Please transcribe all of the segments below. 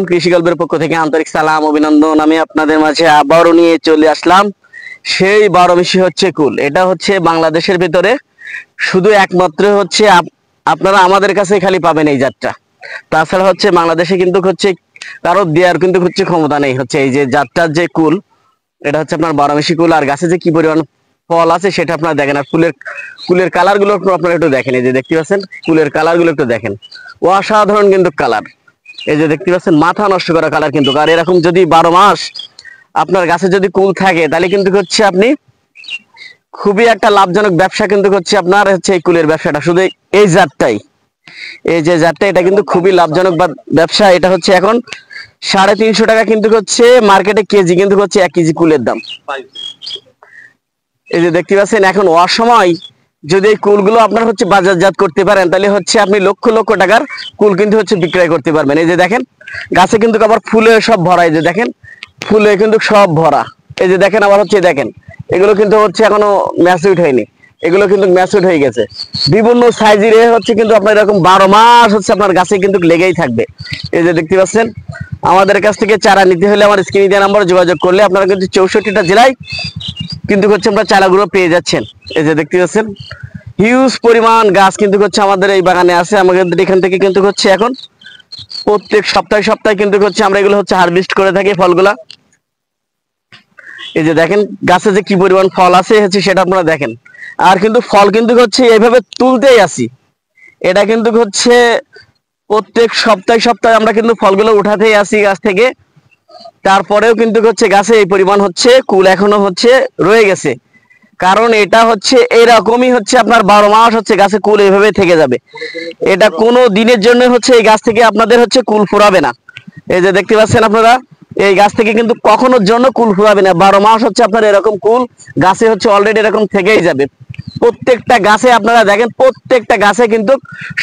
কৃষি গল্পের পক্ষ থেকে আন্তরিক সালাম অভিনন্দন। আমি আপনাদের মাঝে আবারও নিয়ে চলে আসলাম সেই 12 মিশি হচ্ছে কুল। এটা হচ্ছে বাংলাদেশের ভিতরে শুধু একমাত্র হচ্ছে আপনারা আমাদের কাছে খালি পাবেন এই জাতটা। তাছাড়া হচ্ছে বাংলাদেশে কিন্তু হচ্ছে কারো দেওয়ার কিন্তু হচ্ছে ক্ষমতা নেই। হচ্ছে এই যে জাতটার যে কুল, এটা হচ্ছে আপনার 12 মিশি কুল। আর গাছে যে কি পরিমাণ ফল আছে সেটা আপনারা দেখেন। আর কুলের কালার গুলো আপনারা একটু দেখেন। এই যে দেখতে পাচ্ছেন কুলের কালার গুলো একটু দেখেন, অসাধারণ কিন্তু কালার। এই যে দেখতে পাচ্ছেন মাথা নষ্ট করা কালার কিন্তু। আর এরকম যদি 12 মাস আপনার গাছে যদি কুল থাকে তাহলে কিন্তু হচ্ছে আপনি খুবই একটা লাভজনক ব্যবসা কিন্তু হচ্ছে আপনার হচ্ছে এই কুলের ব্যবসাটা। শুধু এই জাতটাই, এই যে জাতটা, এটা কিন্তু খুবই লাভজনক ব্যবসা। এটা হচ্ছে এখন 350 টাকা কিন্তু হচ্ছে মার্কেটে কেজি, কিন্তু হচ্ছে 1 কেজি কুলের দাম। এই যে দেখতে পাচ্ছেন এখন অসময় যদি এই কুলগুলো আপনার হচ্ছে বাজারজাত করতে পারেন তাহলে হচ্ছে আপনি লক্ষ লক্ষ টাকার কুল কিন্তু হচ্ছে বিক্রয় করতে পারবেন। এই যে দেখেন গাছে কিন্তু আবার ফুলে সব ভরা। এই যে দেখেন ফুলে কিন্তু সব ভরা। এই যে দেখেন আবার হচ্ছে দেখেন এগুলো কিন্তু হচ্ছে এখনো ম্যাচিউরড হয়নি, এগুলো কিন্তু ম্যাচিউরড হয়ে গেছে। বিভিন্ন সাইজের হচ্ছে কিন্তু আপনার এরকম 12 মাস হচ্ছে আপনার গাছে কিন্তু লেগেই থাকবে। এই যে দেখতে পাচ্ছেন আমাদের কাছ থেকে চারা নিতে হলে আমার স্ক্রিনে দেওয়া নাম্বারে যোগাযোগ করলে আপনারা কিন্তু 64টা জেলায় কিন্তু হচ্ছে আমরা চারাগুলো পেয়ে যাচ্ছেন। এই যে দেখতে পাচ্ছেন হিউজ পরিমাণ গাছ কিন্তু হচ্ছে আমাদের এই বাগানে আছে। আমাদের এখান থেকে কিন্তু হচ্ছে এখন প্রত্যেক সপ্তাহে সপ্তাহে কিন্তু হচ্ছে আমরা এগুলো হচ্ছে হারভেস্ট করে থাকি ফলগুলা। এই যে দেখেন গাছে যে কি পরিমাণ ফল আছে হচ্ছে সেটা আপনারা দেখেন। আর কিন্তু ফল কিন্তু হচ্ছে এইভাবে তুলতেই আসি। এটা কিন্তু হচ্ছে প্রত্যেক সপ্তাহে সপ্তাহে আমরা কিন্তু ফলগুলো উঠাতেই আসি গাছ থেকে। তারপরেও কিন্তু হচ্ছে গাছে এই পরিমাণ হচ্ছে কুল এখনো হচ্ছে রয়ে গেছে। কারণ এটা হচ্ছে এরকমই হচ্ছে আপনার 12 মাস হচ্ছে গাছে কুল এইভাবে থেকে যাবে। এটা কোনো দিনের জন্য হচ্ছে এই গাছ থেকে আপনাদের হচ্ছে কুল ফুরাবে না। এই যে দেখতে পাচ্ছেন আপনারা এই গাছ থেকে কিন্তু কখনোর জন্য কুল ফুরাবে না। 12 মাস হচ্ছে আপনার এরকম কুল গাছে হচ্ছে অলরেডি এরকম থেকেই যাবে। প্রত্যেকটা গাছে আপনারা দেখেন, প্রত্যেকটা গাছে কিন্তু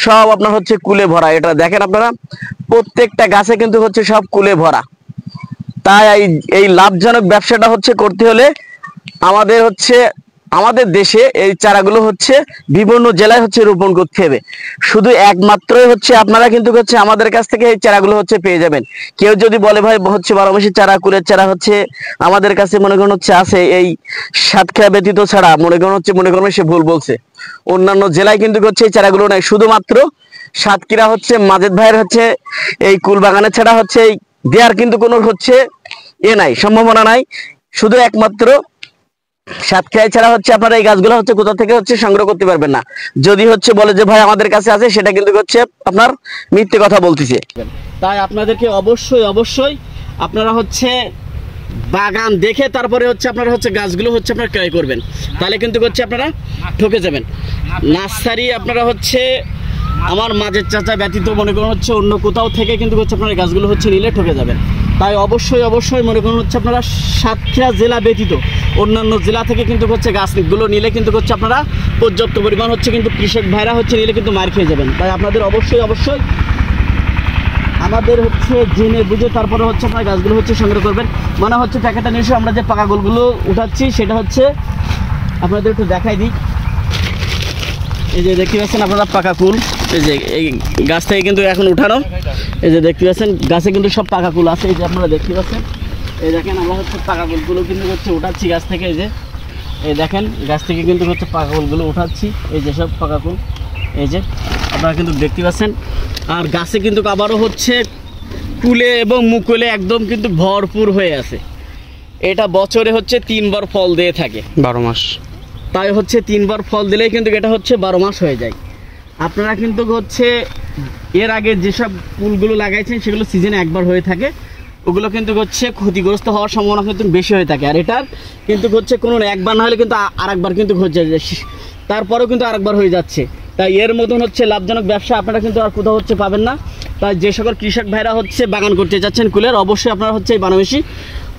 সব আপনার হচ্ছে কুলে ভরা। এটা দেখেন আপনারা প্রত্যেকটা গাছে কিন্তু হচ্ছে সব কুলে ভরা। তাই এই লাভজনক ব্যবসাটা হচ্ছে করতে হলে আমাদের হচ্ছে আমাদের দেশে এই চারাগুলো হচ্ছে বিভিন্ন জেলায় হচ্ছে রোপণ করতে হবে। শুধু একমাত্রই হচ্ছে আপনারা কিন্তু হচ্ছে আমাদের কাছ থেকে এই চারাগুলো হচ্ছে পেয়ে যাবেন। কেউ যদি বলে ভাই হচ্ছে 12 মাসি চারা কুলের চারা হচ্ছে আমাদের কাছে মনে করেন হচ্ছে আছে, এই সাতক্ষীরা ব্যতীত ছাড়া মনে করেন সে ভুল বলছে। অন্যান্য জেলায় কিন্তু হচ্ছে এই চারাগুলো নাই, শুধুমাত্র সাতক্ষীরা হচ্ছে মাজেদ ভাইয়ের হচ্ছে এই কুল বাগানের ছাড়া হচ্ছে এই দেওয়ার কিন্তু কোনো হচ্ছে নাই, সম্ভাবনা নাই। শুধু একমাত্র সাতক্ষীরা ছাড়া হচ্ছে আপনারা এই গাছগুলো হচ্ছে কোথা থেকে হচ্ছে সংগ্রহ করতে পারবেন না। যদি হচ্ছে বলে যে ভাই আমাদের কাছে আছে, সেটা কিন্তু হচ্ছে আপনার মিথ্যে কথা বলতেছে। তাই আপনাদেরকে অবশ্যই অবশ্যই আপনারা হচ্ছে বাগান দেখে তারপরে হচ্ছে আপনারা হচ্ছে গাছগুলো হচ্ছে আপনারা ক্রয় করবেন, তাহলে কিন্তু হচ্ছে আপনারা ঠকে যাবেন। নার্সারি আপনারা হচ্ছে আমার মাঝের চাচা ব্যতীত মনে করুন হচ্ছে অন্য কোথাও থেকে কিন্তু হচ্ছে আপনারা গাছগুলো হচ্ছে নিলে ঠকে যাবেন। তাই অবশ্যই অবশ্যই মনে করুন হচ্ছে আপনারা সাতক্ষীরা জেলা ব্যতীত অন্যান্য জেলা থেকে কিন্তু হচ্ছে গাছগুলো নিলে কিন্তু হচ্ছে আপনারা পর্যাপ্ত পরিমাণ হচ্ছে কিন্তু কৃষক ভাইরা হচ্ছে নিলে কিন্তু মার খেয়ে যাবেন। তাই আপনাদের অবশ্যই অবশ্যই আমাদের হচ্ছে জেনে বুঝে তারপরে হচ্ছে আপনারা গাছগুলো হচ্ছে সংগ্রহ করবেন। মানে হচ্ছে প্যাকেটটা নিয়ে আমরা যে পাকা গোলগুলো উঠাচ্ছি সেটা হচ্ছে আপনাদের একটু দেখাই দিই। এই যে দেখতে পাচ্ছেন আপনারা পাকা কুল, এই যে এই গাছ থেকে কিন্তু এখন উঠানো। এই যে দেখতে পাচ্ছেন গাছে কিন্তু সব পাকা কুল আছে। এই যে আপনারা দেখতে পাচ্ছেন, এই দেখেন আমরা হচ্ছে পাকা কুলগুলো কিন্তু হচ্ছে উঠাচ্ছি গাছ থেকে। এই যে এই দেখেন গাছ থেকে কিন্তু হচ্ছে পাকা কুলগুলো উঠাচ্ছি। এই যে সব পাকা কুল, এই যে আপনারা কিন্তু দেখতে পাচ্ছেন। আর গাছে কিন্তু আবারও হচ্ছে কুলে এবং মুকুলে একদম কিন্তু ভরপুর হয়ে আছে। এটা বছরে হচ্ছে 3 বার ফল দিয়ে থাকে 12 মাস। তাই হচ্ছে 3 বার ফল দিলেই কিন্তু এটা হচ্ছে 12 মাস হয়ে যায়। আপনারা কিন্তু হচ্ছে এর আগে যেসব ফুলগুলো লাগাইছেন সেগুলো সিজনে একবার হয়ে থাকে, ওগুলো কিন্তু হচ্ছে ক্ষতিগ্রস্ত হওয়ার সম্ভাবনা কিন্তু বেশি হয়ে থাকে। আর এটার কিন্তু হচ্ছে কোনো একবার না হলে কিন্তু আরেকবার কিন্তু হচ্ছে, তারপরেও কিন্তু আরেকবার হয়ে যাচ্ছে। তাই এর মতন হচ্ছে লাভজনক ব্যবসা আপনারা কিন্তু আর কোথাও হচ্ছে পাবেন না। তাই যে সকল কৃষক ভাইরা হচ্ছে বাগান করতে যাচ্ছেন কুলের, অবশ্যই আপনারা হচ্ছে এই 12 মাসি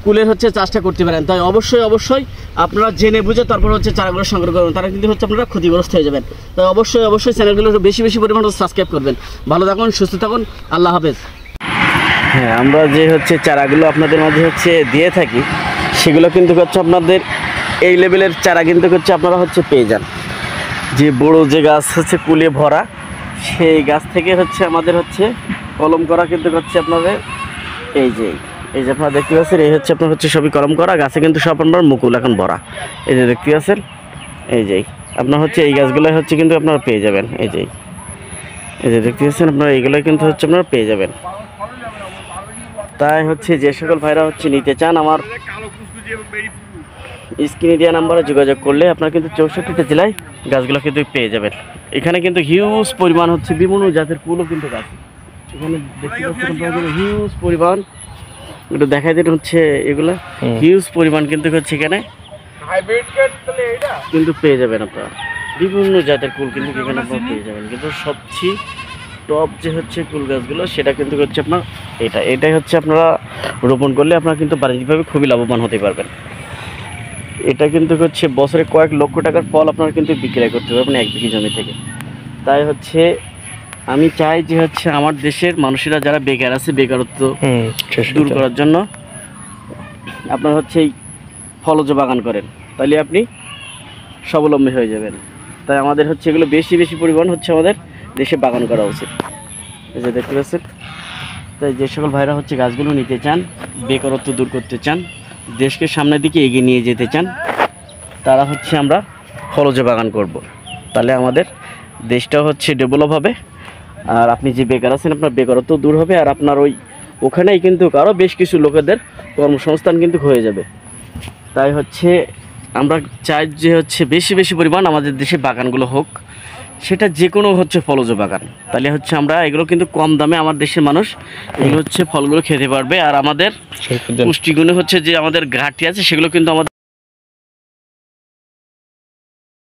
কুলের হচ্ছে চাষটা করতে পারেন। তাই অবশ্যই অবশ্যই আপনারা জেনে বুঝে তারপর হচ্ছে চারাগুলো সংগ্রহ করবেন, তারা কিন্তু হচ্ছে আপনারা ক্ষতিগ্রস্ত হয়ে যাবেন। তাই অবশ্যই অবশ্যই চ্যানেলগুলো বেশি বেশি পরিমাণে সাবস্ক্রাইব করবেন। ভালো থাকুন, সুস্থ থাকুন, আল্লাহ হাফেজ। হ্যাঁ, আমরা যে হচ্ছে চারাগুলো আপনাদের মাঝে হচ্ছে দিয়ে থাকি সেগুলো কিন্তু হচ্ছে আপনাদের এই লেভেলের চারা কিন্তু হচ্ছে আপনারা হচ্ছে পেয়ে যান। যে বড় যে গাছ হচ্ছে কুলে ভরা সেই গাছ থেকে হচ্ছে আমাদের হচ্ছে কলম করা কিন্তু হচ্ছে আপনাদের এই যে এই যে আপনারা দেখতে পাচ্ছেন, এই হচ্ছে আপনার হচ্ছে সবই কলম করা, গাছে কিন্তু সব আপনার মুকুল এখন ভরা। এই যে দেখতে পাচ্ছেন, এই যে আপনার হচ্ছে এই গাছগুলো হচ্ছে কিন্তু আপনারা পেয়ে যাবেন। এই যে দেখতে পাচ্ছেন আপনারা এইগুলোই কিন্তু হচ্ছে আপনারা পেয়ে যাবেন। তাই হচ্ছে যে সকল ভাইরা হচ্ছে নিতে চান, আমার স্ক্রিনে দেওয়া নাম্বারে যোগাযোগ করলে আপনারা কিন্তু 64টা জেলায় গাছগুলো কিন্তু পেয়ে যাবেন। এখানে কিন্তু হিউজ পরিমাণ হচ্ছে বিভিন্ন জাতের ফুলও কিন্তু গাছ এখানে দেখতে পাচ্ছেন আপনারা, হিউজ পরিমাণ। একটু দেখাই দিন হচ্ছে এগুলো হিউজ পরিমাণ কিন্তু হচ্ছে এখানে কিন্তু পেয়ে যাবেন আপনারা। বিভিন্ন জাতের কুল কিন্তু এখানে আপনারা পেয়ে যাবেন। কিন্তু সবচেয়ে টপ যে হচ্ছে কুল গাছগুলো সেটা কিন্তু হচ্ছে আপনার এটাই হচ্ছে আপনারা রোপণ করলে আপনারা কিন্তু বাণিজ্যিকভাবে খুবই লাভবান হতে পারবেন। এটা কিন্তু হচ্ছে বছরে কয়েক লক্ষ টাকার ফল আপনারা কিন্তু বিক্রয় করতে পারবেন 1 বিঘি জমি থেকে। তাই হচ্ছে আমি চাই যে হচ্ছে আমার দেশের মানুষেরা যারা বেকার আছে, বেকারত্ব দূর করার জন্য আপনারা হচ্ছে এই ফলজ বাগান করেন, তাহলে আপনি স্বাবলম্বী হয়ে যাবেন। তাই আমাদের হচ্ছে এগুলো বেশি পরিমাণ হচ্ছে আমাদের দেশে বাগান করা উচিত। এই যে দেখতে পাচ্ছেন, তাই যে সকল ভাইরা হচ্ছে গাছগুলো নিতে চান, বেকারত্ব দূর করতে চান, দেশকে সামনের দিকে এগিয়ে নিয়ে যেতে চান, তারা হচ্ছে আমরা ফলজ বাগান করব। তাহলে আমাদের দেশটা হচ্ছে ডেভেলপ হবে, আর আপনি যে বেকার আছেন আপনার বেকারত্ব দূর হবে, আর আপনার ওখানেই কিন্তু আরও বেশ কিছু লোকেদের কর্মসংস্থান কিন্তু হয়ে যাবে। তাই হচ্ছে আমরা চাই যে হচ্ছে বেশি পরিমাণ আমাদের দেশে বাগানগুলো হোক, সেটা যে কোনো হচ্ছে ফলজ বাগান। তাহলে হচ্ছে আমরা এগুলো কিন্তু কম দামে আমার দেশের মানুষ এগুলো হচ্ছে ফলগুলো খেতে পারবে, আর আমাদের পুষ্টিগুণে হচ্ছে যে আমাদের ঘাটতি আছে সেগুলো কিন্তু আমাদের